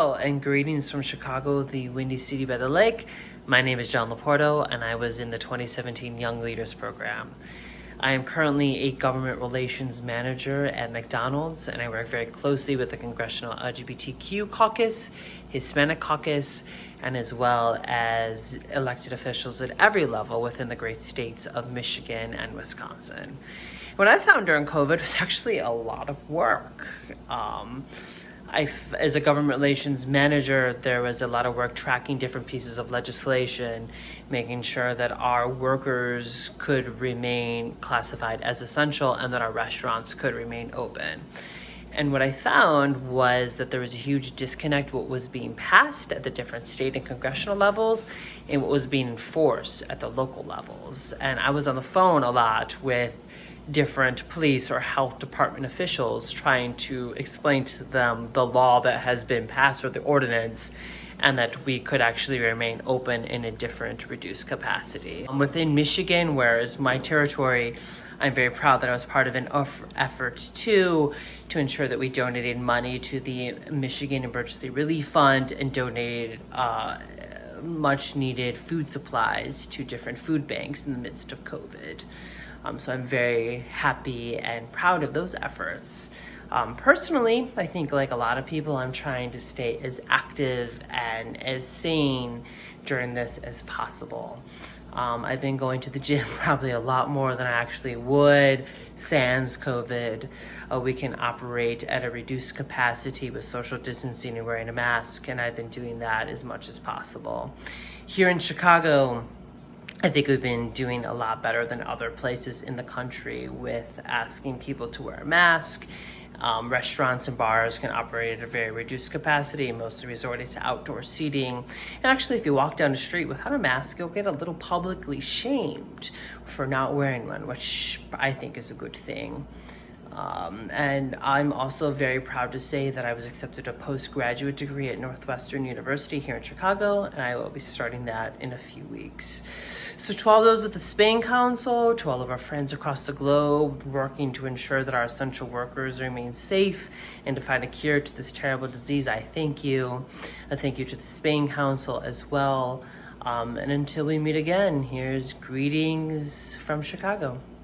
Hello and greetings from Chicago, the windy city by the lake. My name is John LoPorto and I was in the 2017 Young Leaders Program. I am currently a government relations manager at McDonald's and I work very closely with the Congressional LGBTQ caucus, Hispanic caucus, and as well as elected officials at every level within the great states of Michigan and Wisconsin. What I found during COVID was actually a lot of work. As a government relations manager, there was a lot of work tracking different pieces of legislation, making sure that our workers could remain classified as essential and that our restaurants could remain open. And what I found was that there was a huge disconnect what was being passed at the different state and congressional levels and what was being enforced at the local levels. And I was on the phone a lot with different police or health department officials trying to explain to them the law that has been passed or the ordinance and that we could actually remain open in a different reduced capacity. Within Michigan, whereas my territory, I'm very proud that I was part of an effort to ensure that we donated money to the Michigan Emergency Relief Fund and donated much needed food supplies to different food banks in the midst of COVID. So I'm very happy and proud of those efforts. Personally, I think like a lot of people, I'm trying to stay as active and as sane during this as possible. I've been going to the gym probably a lot more than I actually would, sans COVID. We can operate at a reduced capacity with social distancing and wearing a mask, and I've been doing that as much as possible. Here in Chicago, I think we've been doing a lot better than other places in the country with asking people to wear a mask. Restaurants and bars can operate at a very reduced capacity, mostly resorting to outdoor seating. And actually, if you walk down the street without a mask, you'll get a little publicly shamed for not wearing one, which I think is a good thing. And I'm also very proud to say that I was accepted a postgraduate degree at Northwestern University here in Chicago, and I will be starting that in a few weeks. So to all those at the Spain Council, to all of our friends across the globe working to ensure that our essential workers remain safe and to find a cure to this terrible disease, I thank you. I thank you to the Spain Council as well. And until we meet again, here's greetings from Chicago.